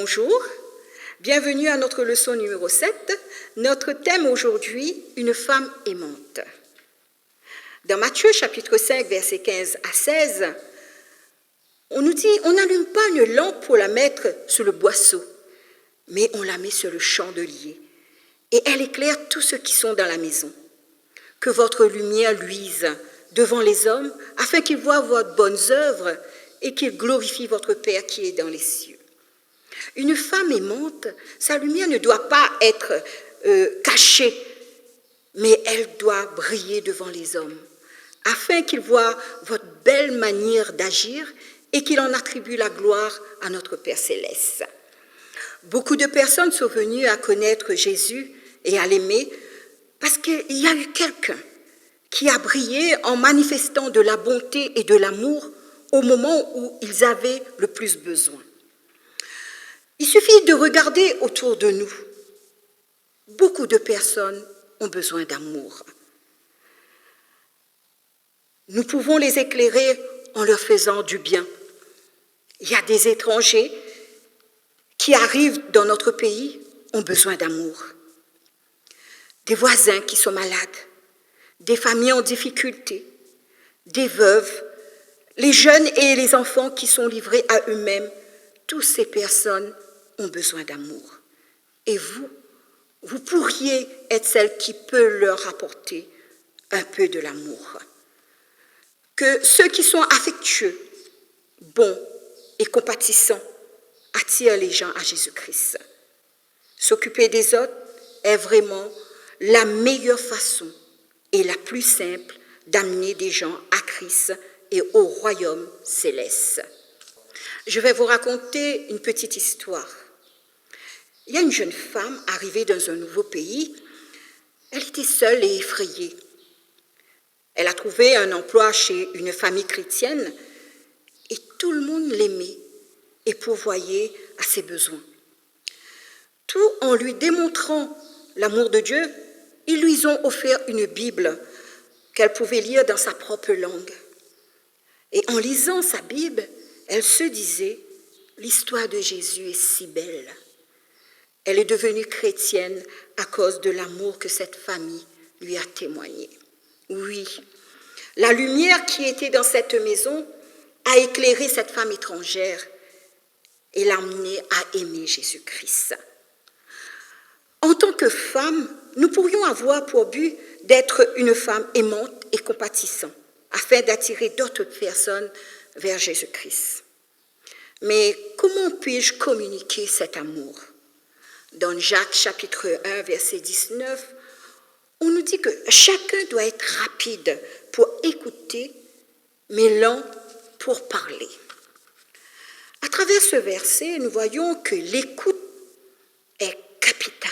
Bonjour, bienvenue à notre leçon numéro 7. Notre thème aujourd'hui, une femme aimante. Dans Matthieu chapitre 5, versets 15 à 16, on nous dit, on n'allume pas une lampe pour la mettre sur le boisseau, mais on la met sur le chandelier, et elle éclaire tous ceux qui sont dans la maison. Que votre lumière luise devant les hommes, afin qu'ils voient vos bonnes œuvres et qu'ils glorifient votre Père qui est dans les cieux. Une femme aimante, sa lumière ne doit pas être cachée, mais elle doit briller devant les hommes, afin qu'ils voient votre belle manière d'agir et qu'ils en attribuent la gloire à notre Père céleste. Beaucoup de personnes sont venues à connaître Jésus et à l'aimer parce qu'il y a eu quelqu'un qui a brillé en manifestant de la bonté et de l'amour au moment où ils avaient le plus besoin. Il suffit de regarder autour de nous. Beaucoup de personnes ont besoin d'amour. Nous pouvons les éclairer en leur faisant du bien. Il y a des étrangers qui arrivent dans notre pays, ont besoin d'amour. Des voisins qui sont malades, des familles en difficulté, des veuves, les jeunes et les enfants qui sont livrés à eux-mêmes. Toutes ces personnes ont besoin d'amour. Et vous pourriez être celle qui peut leur apporter un peu de l'amour. Que ceux qui sont affectueux, bons et compatissants attirent les gens à Jésus-Christ. S'occuper des autres est vraiment la meilleure façon et la plus simple d'amener des gens à Christ et au royaume céleste. Je vais vous raconter une petite histoire. Il y a une jeune femme arrivée dans un nouveau pays. Elle était seule et effrayée. Elle a trouvé un emploi chez une famille chrétienne et tout le monde l'aimait et pourvoyait à ses besoins. Tout en lui démontrant l'amour de Dieu, ils lui ont offert une Bible qu'elle pouvait lire dans sa propre langue. Et en lisant sa Bible, elle se disait, l'histoire de Jésus est si belle. Elle est devenue chrétienne à cause de l'amour que cette famille lui a témoigné. Oui, la lumière qui était dans cette maison a éclairé cette femme étrangère et l'a amenée à aimer Jésus-Christ. En tant que femme, nous pourrions avoir pour but d'être une femme aimante et compatissante, afin d'attirer d'autres personnes vers Jésus-Christ. Mais comment puis-je communiquer cet amour? Dans Jacques chapitre 1, verset 19, on nous dit que chacun doit être rapide pour écouter, mais lent pour parler. À travers ce verset, nous voyons que l'écoute est capitale.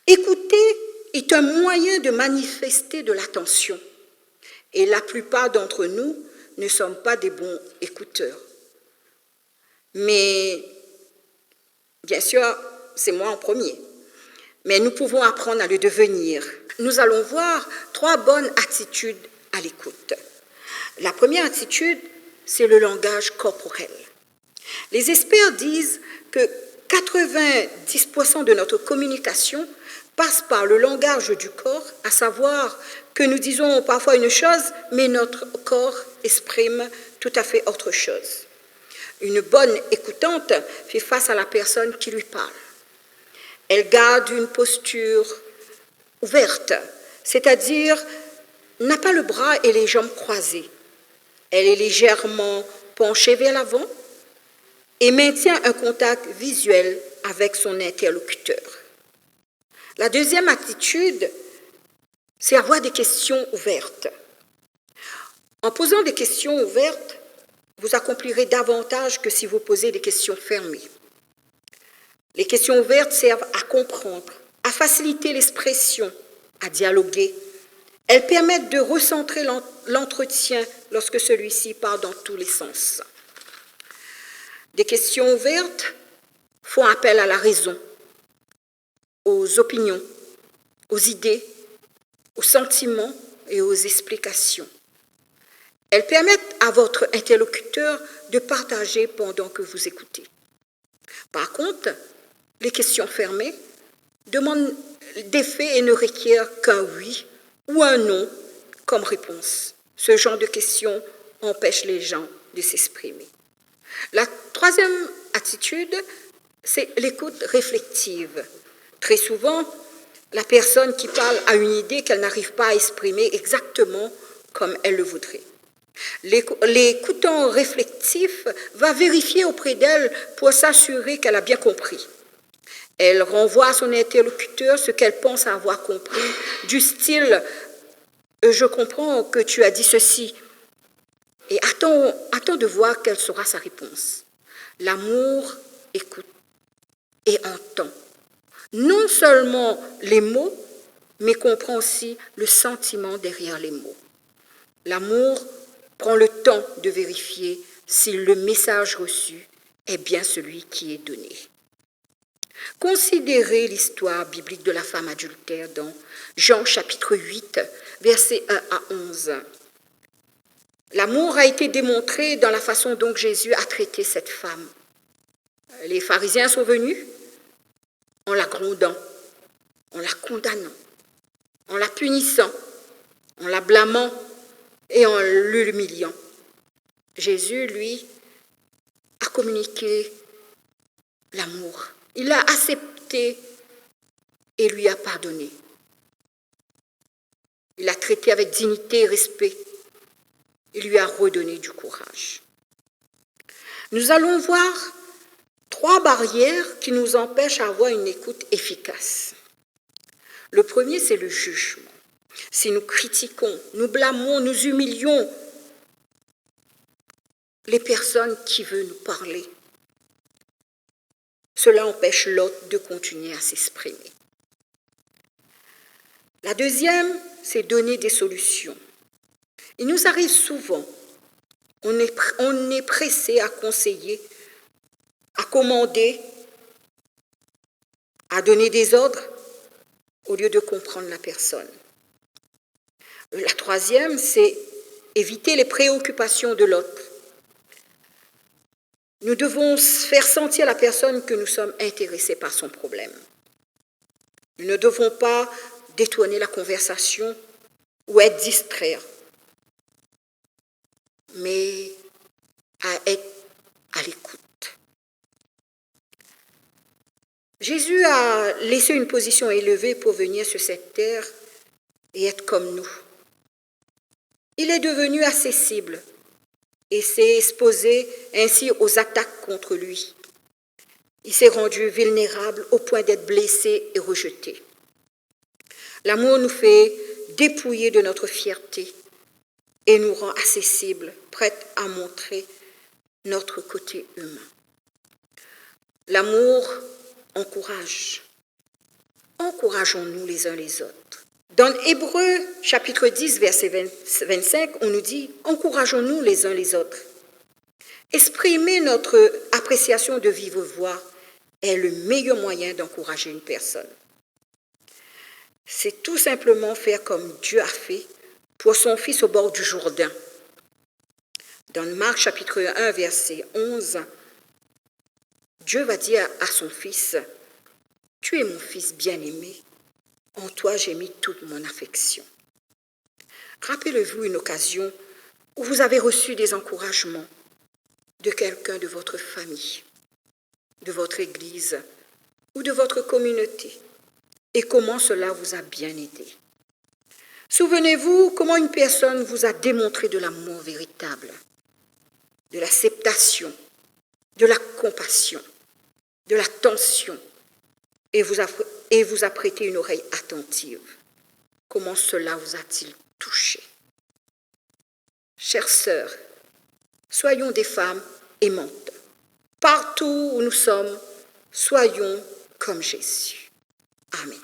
Écouter est un moyen de manifester de l'attention. Et la plupart d'entre nous ne sommes pas des bons écouteurs. Mais, bien sûr, c'est moi en premier. Mais nous pouvons apprendre à le devenir. Nous allons voir 3 bonnes attitudes à l'écoute. La première attitude, c'est le langage corporel. Les experts disent que 90% de notre communication passe par le langage du corps, à savoir que nous disons parfois une chose, mais notre corps exprime tout à fait autre chose. Une bonne écoutante fait face à la personne qui lui parle. Elle garde une posture ouverte, c'est-à-dire n'a pas le bras et les jambes croisés. Elle est légèrement penchée vers l'avant et maintient un contact visuel avec son interlocuteur. La deuxième attitude, c'est avoir des questions ouvertes. En posant des questions ouvertes, vous accomplirez davantage que si vous posez des questions fermées. Les questions ouvertes servent à comprendre, à faciliter l'expression, à dialoguer. Elles permettent de recentrer l'entretien lorsque celui-ci part dans tous les sens. Des questions ouvertes font appel à la raison, aux opinions, aux idées, aux sentiments et aux explications. Elles permettent à votre interlocuteur de partager pendant que vous écoutez. Par contre, les questions fermées demandent des faits et ne requièrent qu'un oui ou un non comme réponse. Ce genre de questions empêche les gens de s'exprimer. La troisième attitude, c'est l'écoute réflexive. Très souvent, la personne qui parle a une idée qu'elle n'arrive pas à exprimer exactement comme elle le voudrait. L'écoutant réflexif va vérifier auprès d'elle pour s'assurer qu'elle a bien compris. Elle renvoie à son interlocuteur ce qu'elle pense avoir compris, du style « Je comprends que tu as dit ceci » et attend de voir quelle sera sa réponse. L'amour écoute et entend. Non seulement les mots, mais comprend aussi le sentiment derrière les mots. L'amour prend le temps de vérifier si le message reçu est bien celui qui est donné. Considérez l'histoire biblique de la femme adultère dans Jean chapitre 8, versets 1 à 11. L'amour a été démontré dans la façon dont Jésus a traité cette femme. Les pharisiens sont venus en la grondant, en la condamnant, en la punissant, en la blâmant et en l'humiliant. Jésus, lui, a communiqué l'amour. Il l'a accepté et lui a pardonné. Il l'a traité avec dignité et respect. Il lui a redonné du courage. Nous allons voir 3 barrières qui nous empêchent d'avoir une écoute efficace. Le premier, c'est le jugement. Si nous critiquons, nous blâmons, nous humilions les personnes qui veulent nous parler, cela empêche l'autre de continuer à s'exprimer. La deuxième, c'est donner des solutions. Il nous arrive souvent, on est pressé à conseiller, à commander, à donner des ordres au lieu de comprendre la personne. La troisième, c'est éviter les préoccupations de l'autre. Nous devons faire sentir à la personne que nous sommes intéressés par son problème. Nous ne devons pas détourner la conversation ou être distraits, mais à être à l'écoute. Jésus a laissé une position élevée pour venir sur cette terre et être comme nous. Il est devenu accessible et s'est exposé ainsi aux attaques contre lui. Il s'est rendu vulnérable au point d'être blessé et rejeté. L'amour nous fait dépouiller de notre fierté et nous rend accessibles, prêts à montrer notre côté humain. L'amour encourage. Encourageons-nous les uns les autres. Dans Hébreux, chapitre 10, verset 25, on nous dit « Encourageons-nous les uns les autres ». Exprimer notre appréciation de vive voix est le meilleur moyen d'encourager une personne. C'est tout simplement faire comme Dieu a fait pour son Fils au bord du Jourdain. Dans Marc, chapitre 1, verset 11, Dieu va dire à son Fils « Tu es mon Fils bien-aimé. En toi, j'ai mis toute mon affection. » Rappelez-vous une occasion où vous avez reçu des encouragements de quelqu'un de votre famille, de votre église ou de votre communauté et comment cela vous a bien aidé. Souvenez-vous comment une personne vous a démontré de l'amour véritable, de l'acceptation, de la compassion, de l'attention et vous a prêté une oreille attentive. Comment cela vous a-t-il touché? Chères sœurs, soyons des femmes aimantes. Partout où nous sommes, soyons comme Jésus. Amen.